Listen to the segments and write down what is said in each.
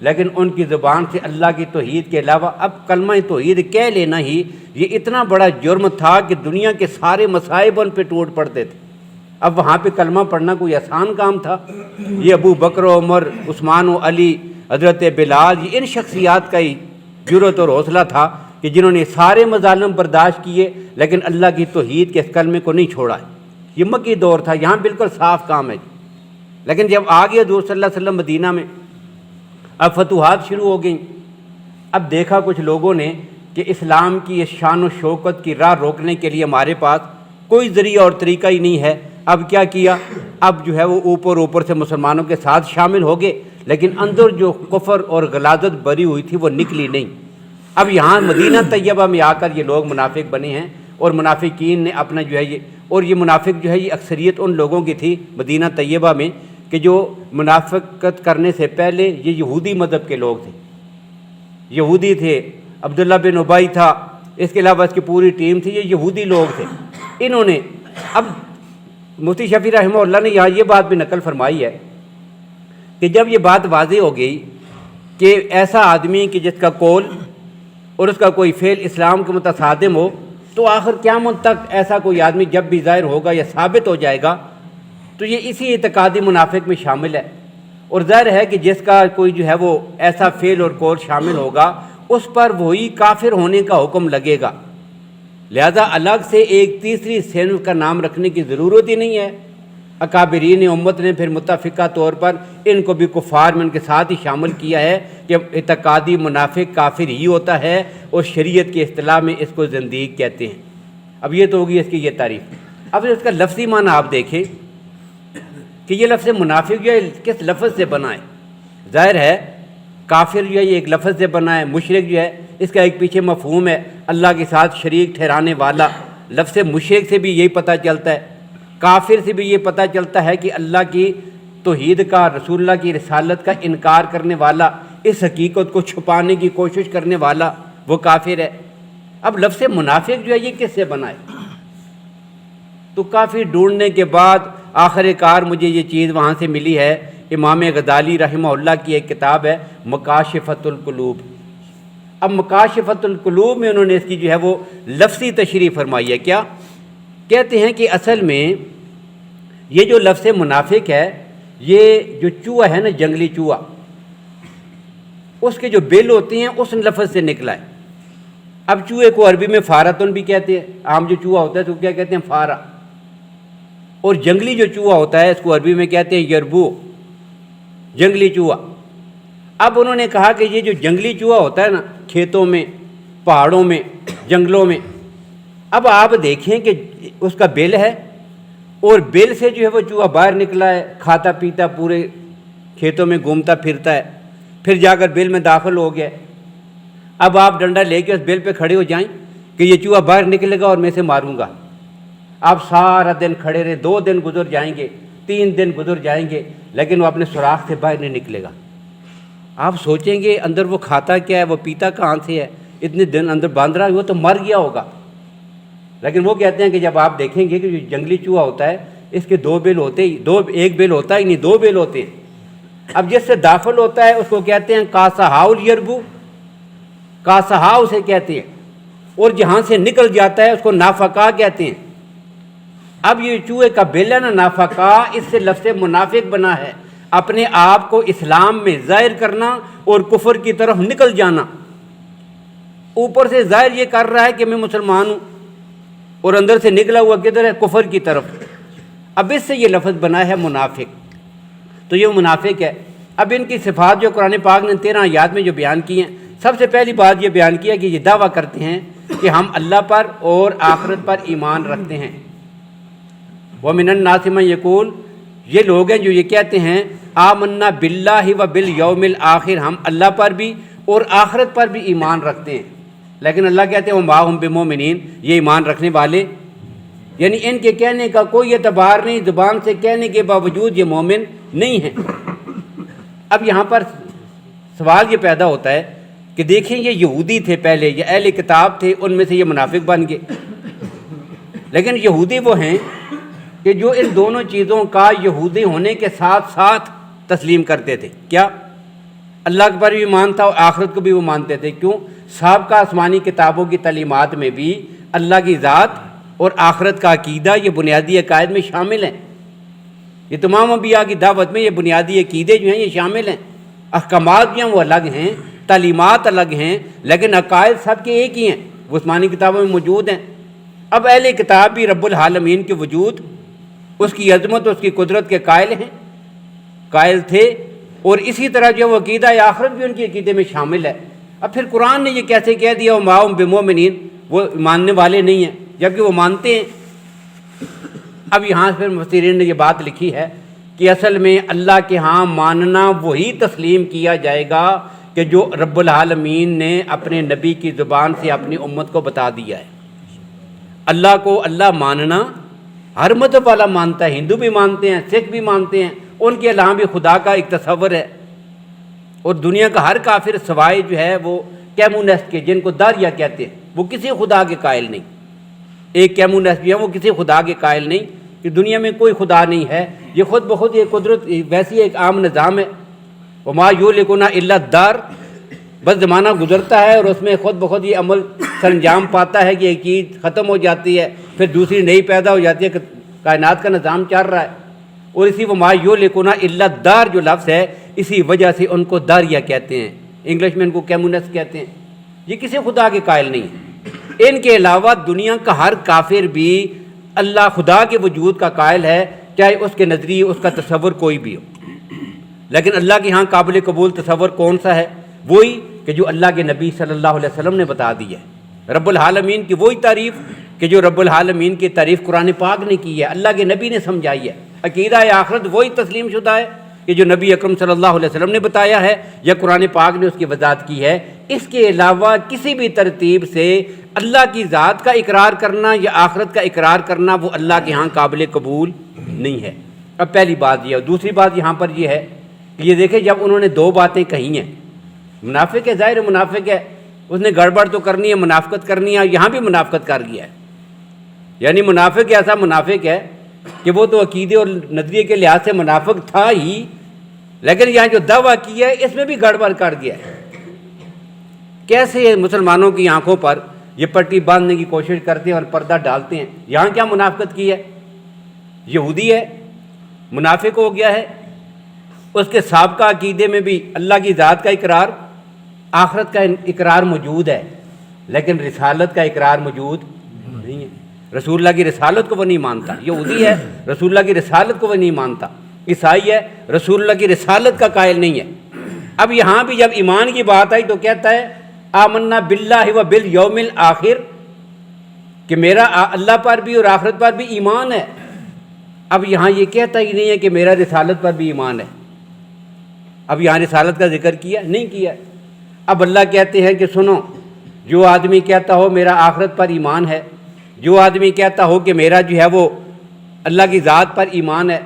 لیکن ان کی زبان سے اللہ کی توحید کے علاوہ اب کلمہ توحید کہہ لینا ہی یہ اتنا بڑا جرم تھا کہ دنیا کے سارے مصائب ان پہ ٹوٹ پڑتے تھے۔ اب وہاں پہ کلمہ پڑھنا کوئی آسان کام تھا؟ یہ ابو بکر و عمر، عثمان و علی، حضرت بلال، یہ ان شخصیات کا ہی جرأت اور حوصلہ تھا کہ جنہوں نے سارے مظالم برداشت کیے لیکن اللہ کی توحید کے اس کلمے کو نہیں چھوڑا۔ یہ مکی دور تھا، یہاں بالکل صاف کام ہے۔ لیکن جب آ گیا حضور صلی اللہ علیہ وسلم مدینہ میں، اب فتوحات شروع ہو گئیں۔ اب دیکھا کچھ لوگوں نے کہ اسلام کی اس شان و شوکت کی راہ روکنے کے لیے ہمارے پاس کوئی ذریعہ اور طریقہ ہی نہیں ہے۔ اب کیا کیا؟ اب جو ہے وہ اوپر سے مسلمانوں کے ساتھ شامل ہو گئے، لیکن اندر جو کفر اور غلاظت بری ہوئی تھی وہ نکلی نہیں۔ اب یہاں مدینہ طیبہ میں آ کر یہ لوگ منافق بنے ہیں، اور منافقین نے اپنا جو ہے یہ منافق جو ہے یہ اکثریت ان لوگوں کی تھی مدینہ طیبہ میں کہ جو منافقت کرنے سے پہلے یہ یہودی مذہب کے لوگ تھے، یہودی تھے۔ عبداللہ بن ابی تھا، اس کے علاوہ اس کی پوری ٹیم تھی، یہ یہودی لوگ تھے۔ انہوں نے اب مفتی شفیع رحمہ اللہ نے یہاں یہ بات بھی نقل فرمائی ہے کہ جب یہ بات واضح ہو گئی کہ ایسا آدمی کہ جس کا قول اور اس کا کوئی فعل اسلام کے متصادم ہو، تو آخر قیامت تک ایسا کوئی آدمی جب بھی ظاہر ہوگا یا ثابت ہو جائے گا تو یہ اسی اعتقادی منافق میں شامل ہے۔ اور ظاہر ہے کہ جس کا کوئی جو ہے وہ ایسا فعل اور قول شامل ہوگا اس پر وہی کافر ہونے کا حکم لگے گا، لہذا الگ سے ایک تیسری صنف کا نام رکھنے کی ضرورت ہی نہیں ہے۔ اکابرین امت نے پھر متفقہ طور پر ان کو بھی کفار میں ان کے ساتھ ہی شامل کیا ہے کہ اعتقادی منافق کافر ہی ہوتا ہے، اور شریعت کی اصطلاح میں اس کو زندیق کہتے ہیں۔ اب یہ تو ہوگی اس کی یہ تعریف۔ اب اس کا لفظی معنی آپ دیکھیں کہ یہ لفظ منافق جو ہے کس لفظ سے بنا ہے۔ ظاہر ہے کافر جو ہے یہ ایک لفظ سے بنا ہے، مشرک جو ہے اس کا ایک پیچھے مفہوم ہے اللہ کے ساتھ شریک ٹھہرانے والا۔ لفظ مشرک سے بھی یہی پتہ چلتا ہے، کافر سے بھی یہ پتہ چلتا ہے کہ اللہ کی توحید کا، رسول اللہ کی رسالت کا انکار کرنے والا، اس حقیقت کو چھپانے کی کوشش کرنے والا وہ کافر ہے۔ اب لفظ منافق جو ہے یہ کس سے بنا ہے؟ تو کافی ڈھونڈنے کے بعد آخر کار مجھے یہ چیز وہاں سے ملی ہے۔ امام غزالی رحمہ اللہ کی ایک کتاب ہے مکاشفۃ القلوب۔ اب مکاشفۃ القلوب میں انہوں نے اس کی جو ہے وہ لفظی تشریح فرمائی ہے۔ کیا کہتے ہیں کہ اصل میں یہ جو لفظ منافق ہے، یہ جو چوہا ہے نا، جنگلی چوہا، اس کے جو بل ہوتے ہیں اس لفظ سے نکلا ہے۔ اب چوہے کو عربی میں فارتن بھی کہتے ہیں، عام جو چوہا ہوتا ہے تو کیا کہتے ہیں؟ فارا۔ اور جنگلی جو چوہا ہوتا ہے اس کو عربی میں کہتے ہیں یربو، جنگلی چوہا۔ اب انہوں نے کہا کہ یہ جو جنگلی چوہا ہوتا ہے نا، کھیتوں میں، پہاڑوں میں، جنگلوں میں، اب آپ دیکھیں کہ اس کا بل ہے، اور بل سے جو ہے وہ چوہا باہر نکلا ہے، کھاتا پیتا پورے کھیتوں میں گھومتا پھرتا ہے، پھر جا کر بل میں داخل ہو گیا۔ اب آپ ڈنڈا لے کے اس بل پہ کھڑے ہو جائیں کہ یہ چوہا باہر نکلے گا اور میں اسے ماروں گا۔ آپ سارا دن کھڑے رہے، 2 دن گزر جائیں گے، 3 دن گزر جائیں گے، لیکن وہ اپنے سوراخ سے باہر نہیں نکلے گا۔ آپ سوچیں گے اندر وہ کھاتا کیا ہے، وہ پیتا کہاں سے ہے، اتنے دن اندر باندھ رہا ہے، وہ تو مر گیا ہوگا۔ لیکن وہ کہتے ہیں کہ جب آپ دیکھیں گے کہ جو جنگلی چوہا ہوتا ہے اس کے 2 بل ہوتے ہی، ایک بل ہوتا ہی نہیں، 2 بل ہوتے ہیں۔ اب جس سے داخل ہوتا ہے اس کو کہتے ہیں کاسہاؤ یربو، کاسہاؤ سے کہتے ہیں، اور جہاں سے نکل جاتا ہے اس کو نافقہ کہتے ہیں۔ اب یہ چوہے کا بل ہے نا، نافقہ، اس سے لفظ منافق بنا ہے، اپنے آپ کو اسلام میں ظاہر کرنا اور کفر کی طرف نکل جانا۔ اوپر سے ظاہر یہ کر رہا ہے کہ میں مسلمان ہوں، اور اندر سے نکلا ہوا کدھر ہے؟ کفر کی طرف۔ اب اس سے یہ لفظ بنا ہے منافق، تو یہ منافق ہے۔ اب ان کی صفات جو قرآن پاک نے 13 آیات میں جو بیان کی ہیں، سب سے پہلی بات یہ بیان کیا کہ یہ دعویٰ کرتے ہیں کہ ہم اللہ پر اور آخرت پر ایمان رکھتے ہیں۔ وَمِنَ النَّاسِ مَن يَقُولُ، یہ لوگ ہیں جو یہ کہتے ہیں آمنا باللہ و بالیوم الآخر، ہم اللہ پر بھی اور آخرت پر بھی ایمان رکھتے ہیں، لیکن اللہ کہتے ہیں وَمَا هُم بِمُؤْمِنِينَ، یہ ایمان رکھنے والے، یعنی ان کے کہنے کا کوئی اعتبار نہیں، زبان سے کہنے کے باوجود یہ مومن نہیں ہیں۔ اب یہاں پر سوال یہ پیدا ہوتا ہے کہ دیکھیں یہ یہودی تھے پہلے، یہ اہل کتاب تھے، ان میں سے یہ منافق بن گئے، لیکن یہودی وہ ہیں کہ جو ان دونوں چیزوں کا یہودی ہونے کے ساتھ ساتھ تسلیم کرتے تھے۔ کیا اللہ پر بھی ایمان تھا اور آخرت کو بھی وہ مانتے تھے. کیوں؟ سابقہ آسمانی کتابوں کی تعلیمات میں بھی اللہ کی ذات اور آخرت کا عقیدہ یہ بنیادی عقائد میں شامل ہیں. یہ تمام انبیاء کی دعوت میں یہ بنیادی عقیدے جو ہیں یہ شامل ہیں. احکامات جو ہیں وہ الگ ہیں، تعلیمات الگ ہیں، لیکن عقائد سب کے ایک ہی ہیں، وہ آسمانی کتابوں میں موجود ہیں. اب اہل کتاب بھی رب العالمین کے وجود، اس کی عظمت، اس کی قدرت کے قائل تھے، اور اسی طرح جو وہ عقیدہ آخرت بھی ان کے عقیدے میں شامل ہے. اب پھر قرآن نے یہ کیسے کہہ دیا وما ہم بمؤمنین، وہ ماننے والے نہیں ہیں، جبکہ وہ مانتے ہیں. اب یہاں پھر مفسرین نے یہ بات لکھی ہے کہ اصل میں اللہ کے ہاں ماننا وہی تسلیم کیا جائے گا کہ جو رب العالمین نے اپنے نبی کی زبان سے اپنی امت کو بتا دیا ہے. اللہ کو اللہ ماننا ہر مذہب والا مانتا ہے، ہندو بھی مانتے ہیں، سکھ بھی مانتے ہیں، ان کے یہاں بھی خدا کا ایک تصور ہے. اور دنیا کا ہر کافر سوائے جو ہے وہ کیمونسٹ کے، جن کو داریہ کہتے ہیں، وہ کسی خدا کے قائل نہیں. ایک کیمونسٹ بھی ہے، وہ کسی خدا کے قائل نہیں کہ دنیا میں کوئی خدا نہیں ہے. یہ خود بخود یہ قدرت ویسی ایک عام نظام ہے. وما یہلکنا الا الدہر، بس زمانہ گزرتا ہے اور اس میں خود بخود یہ عمل سر انجام پاتا ہے کہ ایک چیز ختم ہو جاتی ہے، پھر دوسری نئی پیدا ہو جاتی ہے. کائنات کا نظام چل رہا ہے. اور اسی وما یہلکنا الا الدہر جو لفظ ہے، اسی وجہ سے ان کو داریہ کہتے ہیں، انگلش میں ان کو کیمونسٹ کہتے ہیں. یہ کسی خدا کے قائل نہیں ہے. ان کے علاوہ دنیا کا ہر کافر بھی اللہ خدا کے وجود کا قائل ہے، چاہے اس کے نظریے اس کا تصور کوئی بھی ہو. لیکن اللہ کے ہاں قابل قبول تصور کون سا ہے؟ وہی کہ جو اللہ کے نبی صلی اللہ علیہ وسلم نے بتا دی ہے. رب العالمین کی وہی تعریف کہ جو رب العالمین کی تعریف قرآن پاک نے کی ہے، اللہ کے نبی نے سمجھائی ہے. عقیدہ آخرت وہی تسلیم شدہ ہے کہ جو نبی اکرم صلی اللہ علیہ وسلم نے بتایا ہے یا قرآن پاک نے اس کی وضاحت کی ہے. اس کے علاوہ کسی بھی ترتیب سے اللہ کی ذات کا اقرار کرنا یا آخرت کا اقرار کرنا وہ اللہ کے ہاں قابل قبول نہیں ہے. اب پہلی بات یہ ہے. دوسری بات یہاں پر یہ ہے کہ یہ دیکھیں جب انہوں نے دو باتیں کہی ہیں، منافق ہے، ظاہر منافق ہے، اس نے گڑبڑ تو کرنی ہے، منافقت کرنی ہے، یہاں بھی منافقت کر گیا ہے. یعنی منافق ایسا منافق ہے کہ وہ تو عقیدے اور نظریے کے لحاظ سے منافق تھا ہی، لیکن یہاں جو دعویٰ کیا ہے اس میں بھی گڑبڑ کر گیا ہے. کیسے مسلمانوں کی آنکھوں پر یہ پٹی باندھنے کی کوشش کرتے ہیں اور پردہ ڈالتے ہیں. یہاں کیا منافقت کی ہے؟ یہودی ہے، منافق ہو گیا ہے. اس کے سابقہ عقیدے میں بھی اللہ کی ذات کا اقرار، آخرت کا اقرار موجود ہے، لیکن رسالت کا اقرار موجود نہیں ہے. رسول اللہ کی رسالت کو وہ نہیں مانتا. یہودی ہے، رسول اللہ کی رسالت کو وہ نہیں مانتا. عیسائی ہے، رسول اللہ کی رسالت کا قائل نہیں ہے. اب یہاں بھی جب ایمان کی بات آئی تو کہتا ہے آمنا باللہ و بالیوم الآخر، کہ میرا اللہ پر بھی اور آخرت پر بھی ایمان ہے. اب یہاں یہ کہتا ہی نہیں ہے کہ میرا رسالت پر بھی ایمان ہے. اب یہاں رسالت کا ذکر کیا نہیں کیا. اب اللہ کہتے ہیں کہ سنو، جو آدمی کہتا ہو میرا آخرت پر ایمان ہے، جو آدمی کہتا ہو کہ میرا جو ہے وہ اللہ کی ذات پر ایمان ہے،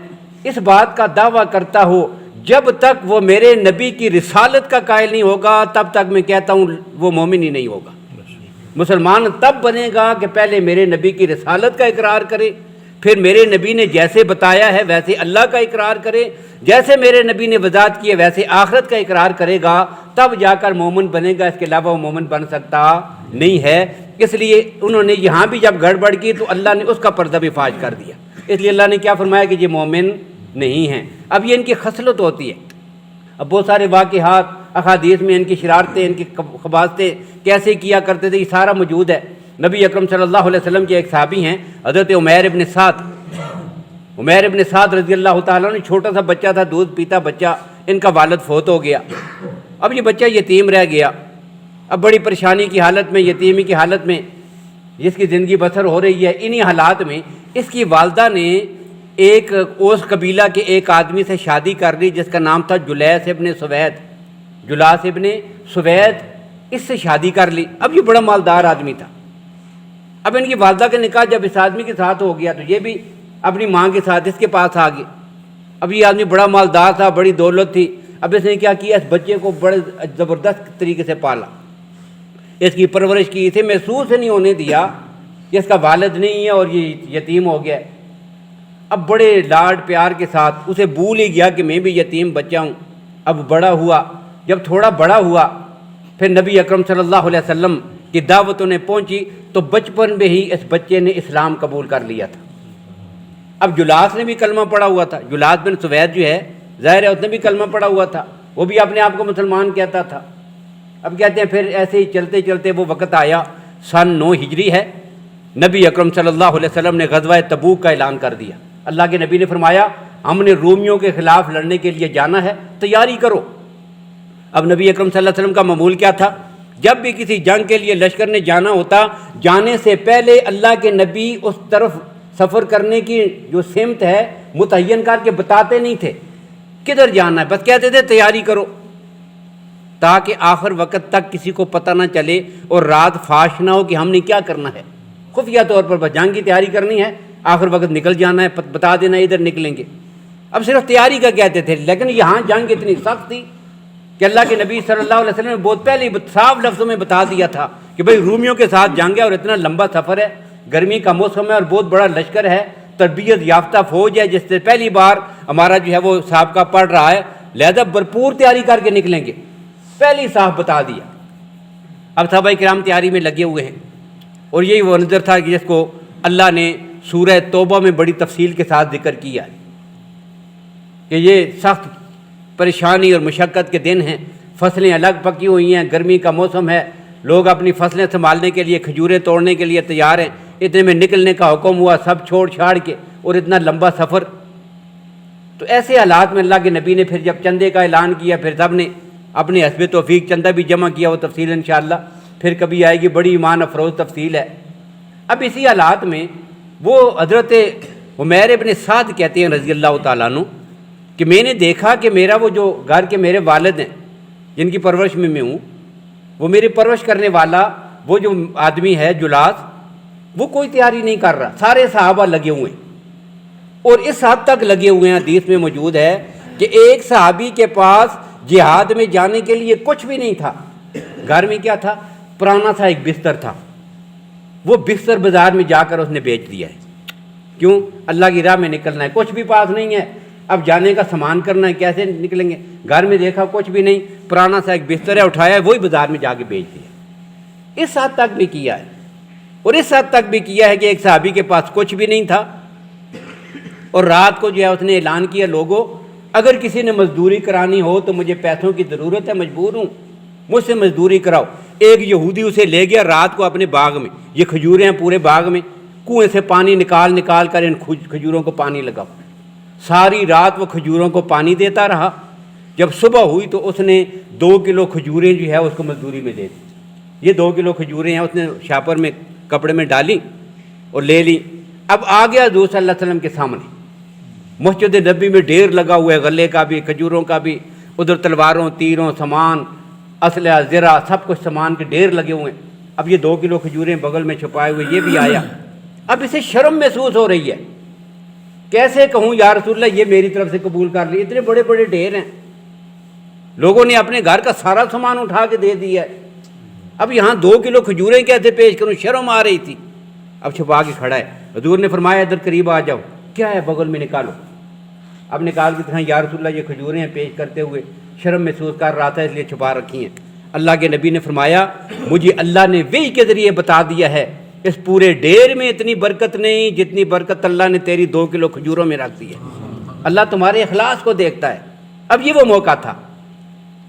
اس بات کا دعویٰ کرتا ہو جب تک وہ میرے نبی کی رسالت کا قائل نہیں ہوگا تب تک میں کہتا ہوں وہ مومن ہی نہیں ہوگا. مسلمان تب بنے گا کہ پہلے میرے نبی کی رسالت کا اقرار کرے، پھر میرے نبی نے جیسے بتایا ہے ویسے اللہ کا اقرار کرے، جیسے میرے نبی نے وضاحت کی ہے ویسے آخرت کا اقرار کرے گا، تب جا کر مومن بنے گا. اس کے علاوہ وہ مومن بن سکتا نہیں ہے. اس لیے انہوں نے یہاں بھی جب گڑبڑ کی تو اللہ نے اس کا پردہ بھی فاش کر دیا. اس لیے اللہ نے کیا فرمایا کہ یہ مومن نہیں ہیں. اب یہ ان کی خصلت ہوتی ہے. اب بہت سارے واقعات احادیث میں ان کی شرارتیں، ان کی خباثتیں کیسے کیا کرتے تھے، یہ سارا موجود ہے. نبی اکرم صلی اللہ علیہ وسلم کے ایک صحابی ہیں حضرت عمیر ابن سعد رضی اللہ تعالیٰ نے، چھوٹا سا بچہ تھا، دودھ پیتا بچہ، ان کا والد فوت ہو گیا. اب یہ بچہ یتیم رہ گیا. اب بڑی پریشانی کی حالت میں، یتیمی کی حالت میں جس کی زندگی بسر ہو رہی ہے، انہی حالات میں اس کی والدہ نے ایک اوس قبیلہ کے ایک آدمی سے شادی کر لی جس کا نام تھا جلاس ابن سوید. اس سے شادی کر لی. اب یہ بڑا مالدار آدمی تھا. اب ان کی والدہ کا نکاح جب اس آدمی کے ساتھ ہو گیا تو یہ بھی اپنی ماں کے ساتھ اس کے پاس آ گئی. اب یہ آدمی بڑا مالدار تھا، بڑی دولت تھی. اب اس نے کیا کیا، اس بچے کو بڑے زبردست طریقے سے پالا، اس کی پرورش کی. اسے محسوس نہیں ہونے دیا کہ اس کا والد نہیں ہے اور یہ یتیم ہو گیا. اب بڑے لاڈ پیار کے ساتھ اسے بھول ہی گیا کہ میں بھی یتیم بچہ ہوں. اب بڑا ہوا، جب تھوڑا بڑا ہوا پھر نبی اکرم صلی اللہ علیہ وسلم کی دعوت انہیں پہنچی تو بچپن میں ہی اس بچے نے اسلام قبول کر لیا تھا۔ اب جلاس نے بھی کلمہ پڑھا ہوا تھا، جلاس بن سوید جو ہے ظاہر ہے اس نے بھی کلمہ پڑھا ہوا تھا، وہ بھی اپنے آپ کو مسلمان کہتا تھا۔ اب کہتے ہیں پھر ایسے ہی چلتے چلتے وہ وقت آیا، سن 9 ہجری ہے، نبی اکرم صلی اللہ علیہ وسلم نے غزوہ تبوک کا اعلان کر دیا۔ اللہ کے نبی نے فرمایا ہم نے رومیوں کے خلاف لڑنے کے لیے جانا ہے، تیاری کرو۔ اب نبی اکرم صلی اللہ علیہ وسلم کا معمول کیا تھا؟ جب بھی کسی جنگ کے لیے لشکر نے جانا ہوتا، جانے سے پہلے اللہ کے نبی اس طرف سفر کرنے کی جو سمت ہے متعین کر کے بتاتے نہیں تھے کدھر جانا ہے، بس کہتے تھے تیاری کرو، تاکہ آخر وقت تک کسی کو پتہ نہ چلے اور رات فاش نہ ہو کہ ہم نے کیا کرنا ہے۔ خفیہ طور پر بس جنگ کی تیاری کرنی ہے، آخر وقت نکل جانا ہے، بتا دینا ادھر نکلیں گے۔ اب صرف تیاری کا کہتے تھے، لیکن یہاں جنگ اتنی سخت تھی کہ اللہ کے نبی صلی اللہ علیہ وسلم نے بہت پہلے ہی صاف لفظوں میں بتا دیا تھا کہ بھئی رومیوں کے ساتھ جنگ ہے اور اتنا لمبا سفر ہے، گرمی کا موسم ہے اور بہت بڑا لشکر ہے، تربیت یافتہ فوج ہے جس سے پہلی بار ہمارا جو ہے وہ سابقہ پڑھ رہا ہے، لہذا بھرپور تیاری کر کے نکلیں گے، پہلے ہی صاف بتا دیا۔ اب صحابہ کرام تیاری میں لگے ہوئے ہیں، اور یہی وہ نظر تھا کہ جس کو اللہ نے سورہ توبہ میں بڑی تفصیل کے ساتھ ذکر کیا ہے کہ یہ سخت پریشانی اور مشقت کے دن ہیں، فصلیں الگ پکی ہوئی ہیں، گرمی کا موسم ہے، لوگ اپنی فصلیں سنبھالنے کے لیے کھجوریں توڑنے کے لیے تیار ہیں، اتنے میں نکلنے کا حکم ہوا سب چھوڑ چھاڑ کے، اور اتنا لمبا سفر۔ تو ایسے حالات میں اللہ کے نبی نے پھر جب چندے کا اعلان کیا، پھر سب نے اپنے حسب توفیق چندہ بھی جمع کیا، وہ تفصیل انشاءاللہ پھر کبھی آئے گی، بڑی ایمان افروز تفصیل ہے۔ اب اسی حالات میں وہ حضرت عمیر ابن سعد کہتے ہیں رضی اللہ تعالیٰ عنہ کہ میں نے دیکھا کہ میرا وہ جو گھر کے میرے والد ہیں جن کی پرورش میں میں ہوں، وہ میری پرورش کرنے والا وہ جو آدمی ہے جلاس، وہ کوئی تیاری نہیں کر رہا، سارے صحابہ لگے ہوئے ہیں، اور اس حد تک لگے ہوئے ہیں حدیث میں موجود ہے کہ ایک صحابی کے پاس جہاد میں جانے کے لیے کچھ بھی نہیں تھا، گھر میں کیا تھا؟ پرانا سا ایک بستر تھا، وہ بستر بازار میں جا کر اس نے بیچ دیا ہے۔ کیوں؟ اللہ کی راہ میں نکلنا ہے، کچھ بھی پاس نہیں ہے، اب جانے کا سامان کرنا ہے، کیسے نکلیں گے؟ گھر میں دیکھا کچھ بھی نہیں، پرانا سا ایک بستر ہے، اٹھایا ہے، وہی بازار میں جا کے بیچ دیا۔ اس حد تک بھی کیا ہے، اور اس حد تک بھی کیا ہے کہ ایک صحابی کے پاس کچھ بھی نہیں تھا، اور رات کو جو ہے اس نے اعلان کیا، لوگوں اگر کسی نے مزدوری کرانی ہو تو مجھے پیسوں کی ضرورت ہے، مجبور ہوں، مجھ سے مزدوری کراؤ۔ ایک یہودی اسے لے گیا رات کو اپنے باغ میں، یہ کھجوریں ہیں پورے باغ میں، کنویں سے پانی نکال نکال کر ان کھجوروں کو پانی لگاؤ۔ ساری رات وہ کھجوروں کو پانی دیتا رہا، جب صبح ہوئی تو اس نے 2 کلو کھجوریں جو ہے اس کو مزدوری میں دے دی۔ یہ 2 کلو کھجوریں ہیں اس نے شاپر میں کپڑے میں ڈالی اور لے لی۔ اب آ گیا حضور صلی اللہ علیہ وسلم کے سامنے، مسجد نبی میں ڈھیر لگا ہوا ہے، غلے کا بھی کھجوروں کا بھی، ادھر تلواروں تیروں سامان اسلحہ زرہ سب کچھ سامان کے ڈھیر لگے ہوئے ہیں۔ اب یہ 2 کلو کھجوریں بغل میں چھپائے ہوئے یہ بھی آیا، اب اسے شرم محسوس ہو رہی ہے، کیسے کہوں یا رسول اللہ یہ میری طرف سے قبول کر لی، اتنے بڑے بڑے ڈھیر ہیں، لوگوں نے اپنے گھر کا سارا سامان اٹھا کے دے دیا ہے، اب یہاں 2 کلو کھجوریں کیسے پیش کروں؟ شرم آ رہی تھی، اب چھپا کے کھڑا ہے۔ حضور نے فرمایا ادھر قریب آ جاؤ، کیا ہے بغل میں نکالو۔ اب نکال کے دکھائیں، یا رسول اللہ یہ کھجوریں ہیں، پیش کرتے ہوئے شرم محسوس کر رہا تھا اس لیے چھپا رکھی ہیں۔ اللہ کے نبی نے فرمایا مجھے اللہ نے وحی کے ذریعے بتا دیا ہے اس پورے ڈھیر میں اتنی برکت نہیں جتنی برکت اللہ نے تیری 2 کلو کھجوروں میں رکھ دی ہے۔ اللہ تمہارے اخلاص کو دیکھتا ہے۔ اب یہ وہ موقع تھا،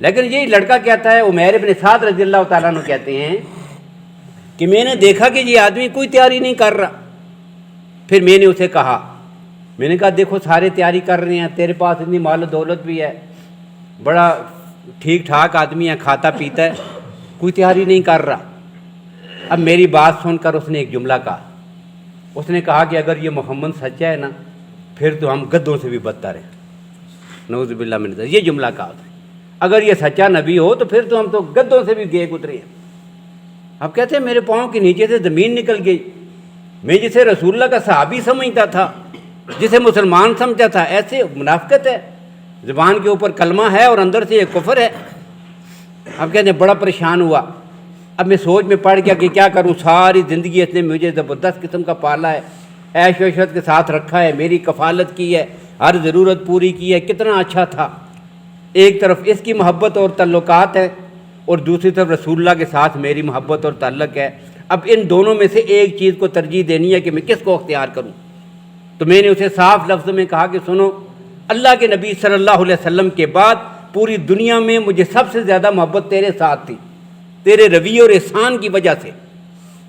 لیکن یہی لڑکا کہتا ہے، عمیر ابن سعد رضی اللہ تعالیٰ عنہ کہتے ہیں کہ میں نے دیکھا کہ یہ آدمی کوئی تیاری نہیں کر رہا، پھر میں نے اسے کہا، میں نے کہا دیکھو سارے تیاری کر رہے ہیں، تیرے پاس اتنی مال و دولت بھی ہے، بڑا ٹھیک ٹھاک آدمی ہے، کھاتا پیتا ہے، کوئی تیاری نہیں کر رہا۔ اب میری بات سن کر اس نے ایک جملہ کہا، اس نے کہا کہ اگر یہ محمد سچا ہے نا پھر تو ہم گدھوں سے بھی بدتر ہیں، نعوذ باللہ من ذلک۔ یہ جملہ کہا اس نے، اگر یہ سچا نبی ہو تو پھر تو ہم تو گدھوں سے بھی گیگ اترے ہیں۔ اب کہتے ہیں میرے پاؤں کے نیچے سے زمین نکل گئی، میں جسے رسول اللہ کا صحابی سمجھتا تھا، جسے مسلمان سمجھتا تھا، ایسے منافقت ہے، زبان کے اوپر کلمہ ہے اور اندر سے یہ کفر ہے۔ اب کہتے ہیں بڑا پریشان ہوا، اب میں سوچ میں پڑ گیا کہ کیا کروں، ساری زندگی اس نے مجھے زبردست قسم کا پالا ہے، عیش و عشرت کے ساتھ رکھا ہے، میری کفالت کی ہے، ہر ضرورت پوری کی ہے، کتنا اچھا تھا۔ ایک طرف اس کی محبت اور تعلقات ہے اور دوسری طرف رسول اللہ کے ساتھ میری محبت اور تعلق ہے۔ اب ان دونوں میں سے ایک چیز کو ترجیح دینی ہے کہ میں کس کو اختیار کروں۔ تو میں نے اسے صاف لفظ میں کہا کہ سنو، اللہ کے نبی صلی اللہ علیہ وسلم کے بعد پوری دنیا میں مجھے سب سے زیادہ محبت تیرے ساتھ تھی، تیرے رویے اور احسان کی وجہ سے،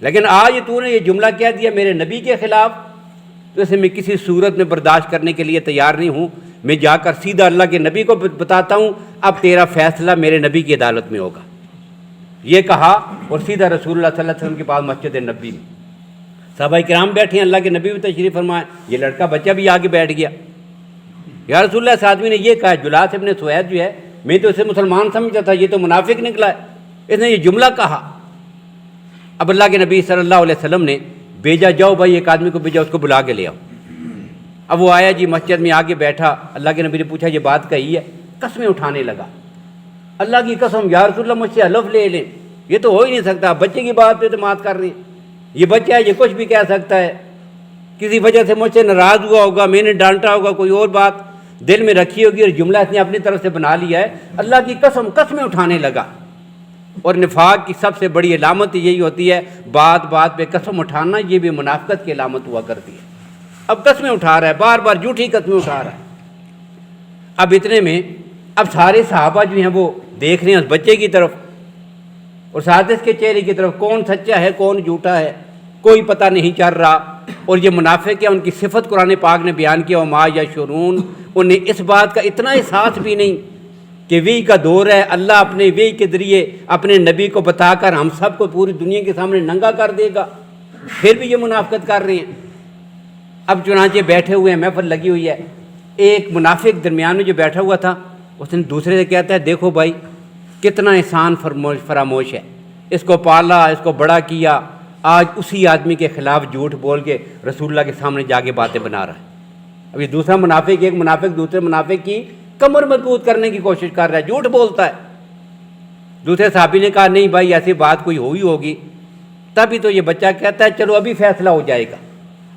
لیکن آج تو نے یہ جملہ کہہ دیا میرے نبی کے خلاف، تو اسے میں کسی صورت میں برداشت کرنے کے لیے تیار نہیں ہوں۔ میں جا کر سیدھا اللہ کے نبی کو بتاتا ہوں، اب تیرا فیصلہ میرے نبی کی عدالت میں ہوگا۔ یہ کہا اور سیدھا رسول اللہ صلی اللہ علیہ وسلم کے پاس مسجد نبی میں صحابہ کرام بیٹھے ہیں، اللہ کے نبی بھی تشریف فرمائے، یہ لڑکا بچہ بھی آگے بیٹھ گیا۔ یا رسول اللہ، اس آدمی نے یہ کہا، جلاس ابن سوید جو ہے، میں تو اسے مسلمان سمجھتا تھا، یہ تو منافق نکلا ہے، اس نے یہ جملہ کہا۔ اب اللہ کے نبی صلی اللہ علیہ وسلم نے بھیجا، جاؤ بھائی ایک آدمی کو بھیجا، اس کو بلا کے لے آؤ۔ اب وہ آیا جی، مسجد میں آگے بیٹھا، اللہ کے نبی نے پوچھا یہ بات کہی ہے؟ قسمیں اٹھانے لگا، اللہ کی قسم یا رسول اللہ مجھ سے حلف لے لیں، یہ تو ہو ہی نہیں سکتا، بچے کی بات پہ اعتماد کر رہے ہیں، یہ بچہ ہے، یہ کچھ بھی کہہ سکتا ہے، کسی وجہ سے مجھ سے ناراض ہوا ہوگا، میں نے ڈانٹا ہوگا، کوئی اور بات دل میں رکھی ہوگی اور جملہ اس نے اپنی طرف سے بنا لیا ہے۔ اللہ کی قسم قسمیں اٹھانے لگا۔ اور نفاق کی سب سے بڑی علامت یہی ہوتی ہے، بات بات پہ قسم اٹھانا، یہ بھی منافقت کی علامت ہوا کرتی ہے۔ اب قسمیں اٹھا رہا ہے، بار بار جھوٹی قسمیں اٹھا رہا ہے۔ اب اتنے میں اب سارے صحابہ جو ہیں وہ دیکھ رہے ہیں اس بچے کی طرف اور ساتھ اس کے چہرے کی طرف، کون سچا ہے کون جھوٹا ہے کوئی پتہ نہیں چل رہا۔ اور یہ منافق ہے، ان کی صفت قرآن پاک نے بیان کیا، وما یشعرون، انہیں اس بات کا اتنا احساس بھی نہیں کہ وحی کا دور ہے، اللہ اپنے وحی کے ذریعے اپنے نبی کو بتا کر ہم سب کو پوری دنیا کے سامنے ننگا کر دے گا، پھر بھی یہ منافقت کر رہے ہیں۔ اب چنانچہ بیٹھے ہوئے ہیں، محفل لگی ہوئی ہے، ایک منافق درمیان میں جو بیٹھا ہوا تھا، اس نے دوسرے سے کہتا ہے، دیکھو بھائی کتنا احسان فراموش ہے، اس کو پالا، اس کو بڑا کیا، آج اسی آدمی کے خلاف جھوٹ بول کے رسول اللہ کے سامنے جا کے باتیں بنا رہا ہے۔ اب یہ دوسرا منافق، ایک منافق دوسرے منافق کی کمر مضبوط کرنے کی کوشش کر رہا ہے، جھوٹ بولتا ہے۔ دوسرے صحابی نے کہا نہیں بھائی ایسی بات کوئی ہوئی ہوگی، تبھی تو یہ بچہ کہتا ہے چلو ابھی فیصلہ ہو جائے گا۔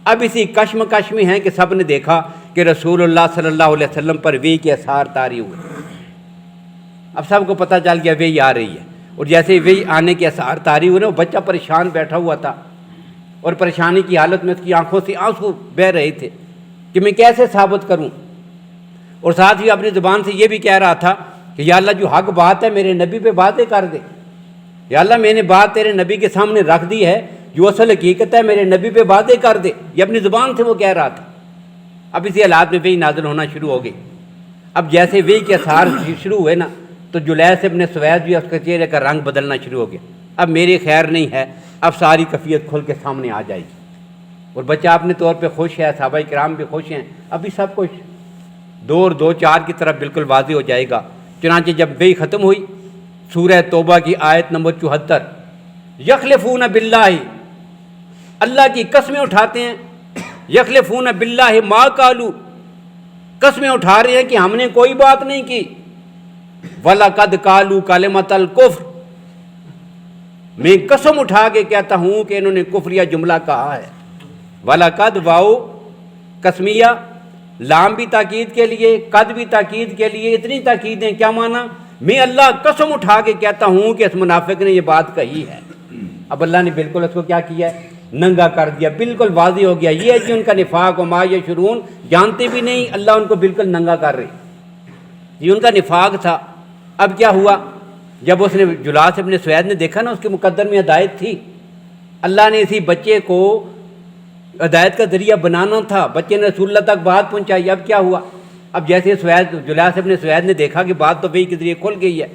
اب اسی کشمکش میں ہیں کہ سب نے دیکھا کہ رسول اللہ صلی اللہ علیہ وسلم پر وحی کے اثار طاری ہوئے۔ اب سب کو پتہ چل گیا وحی آ رہی ہے، اور جیسے وحی آنے کے اثار طاری ہوئے نا، وہ بچہ پریشان بیٹھا ہوا تھا اور پریشانی کی حالت میں اس کی آنکھوں سے آنسو بہہ رہے تھے کہ میں کیسے ثابت کروں، اور ساتھ ہی اپنی زبان سے یہ بھی کہہ رہا تھا کہ یا اللہ جو حق بات ہے میرے نبی پہ باتیں کر دے، یا اللہ میں نے بات تیرے نبی کے سامنے رکھ دی ہے، جو اصل حقیقت ہے میرے نبی پہ باتیں کر دے، یہ اپنی زبان سے وہ کہہ رہا تھا۔ اب اسی حالات میں وحی نازل ہونا شروع ہو گئی۔ اب جیسے وحی کے اثار شروع ہوئے نا، تو جلیس ابن سوید بھی اس کے چہرے کا رنگ بدلنا شروع ہو گیا۔ اب میری خیر نہیں ہے، اب ساری کفیت کھل کے سامنے آ جائے گی، اور بچہ اپنے طور پہ خوش ہے، صحابہ کرام بھی خوش ہیں، ابھی سب کچھ 2:4 کی طرف بالکل واضح ہو جائے گا۔ چنانچہ جب وحی ختم ہوئی، سورہ توبہ کی آیت نمبر 74، یخلفون باللہ، اللہ کی قسمیں اٹھاتے ہیں، یخلفون باللہ ما قالوا، قسمیں اٹھا رہے ہیں کہ ہم نے کوئی بات نہیں کی، وَلَقَدْ قَالُوا كَلِمَةَ الْكُفْرِ، میں قسم اٹھا کے کہتا ہوں کہ انہوں نے کفریہ جملہ کہا ہے۔ وَلَقَدْ واؤ قسمیہ، لام بھی تاکید کے لیے، قد بھی تاکید کے لیے، اتنی تاکیدیں کیا معنی؟ میں اللہ قسم اٹھا کے کہتا ہوں کہ اس منافق نے یہ بات کہی ہے۔ اب اللہ نے بالکل اس کو کیا کیا ہے؟ ننگا کر دیا، بالکل واضح ہو گیا، یہ ہے کہ ان کا نفاق وما یشعرون، جانتے بھی نہیں، اللہ ان کو بالکل ننگا کر رہے، یہ ان کا نفاق تھا۔ اب کیا ہوا؟ جب اس نے جلاس ابن سوید نے دیکھا نا، اس کے مقدر میں ہدایت تھی، اللہ نے اسی بچے کو ہدایت کا ذریعہ بنانا تھا، بچے نے رسول اللہ تک بات پہنچائی۔ اب کیا ہوا؟ اب جیسے جلاس ابن سوید نے دیکھا کہ بات تو وحی کے ذریعے کھل گئی ہے،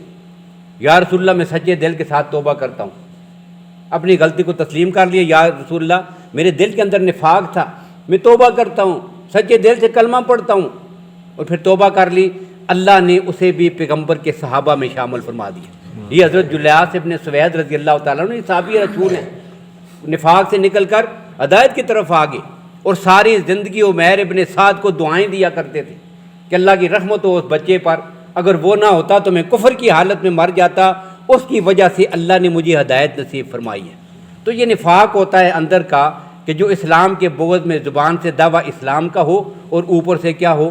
یا رسول اللہ میں سچے دل کے ساتھ توبہ کرتا ہوں، اپنی غلطی کو تسلیم کر لیا، یا رسول اللہ میرے دل کے اندر نفاق تھا، میں توبہ کرتا ہوں، سچے دل سے کلمہ پڑھتا ہوں، اور پھر توبہ کر لی۔ اللہ نے اسے بھی پیغمبر کے صحابہ میں شامل فرما دیا۔ یہ حضرت جلیس ابن سوید رضی اللہ تعالیٰ عنہ صحابی رسول ہیں، نفاق سے نکل کر ہدایت کی طرف آگے، اور ساری زندگی عمیر ابن سعد کو دعائیں دیا کرتے تھے کہ اللہ کی رحمت ہو اس بچے پر، اگر وہ نہ ہوتا تو میں کفر کی حالت میں مر جاتا، اس کی وجہ سے اللہ نے مجھے ہدایت نصیب فرمائی ہے۔ تو یہ نفاق ہوتا ہے اندر کا، کہ جو اسلام کے بغض میں زبان سے دعویٰ اسلام کا ہو اور اوپر سے کیا ہو؟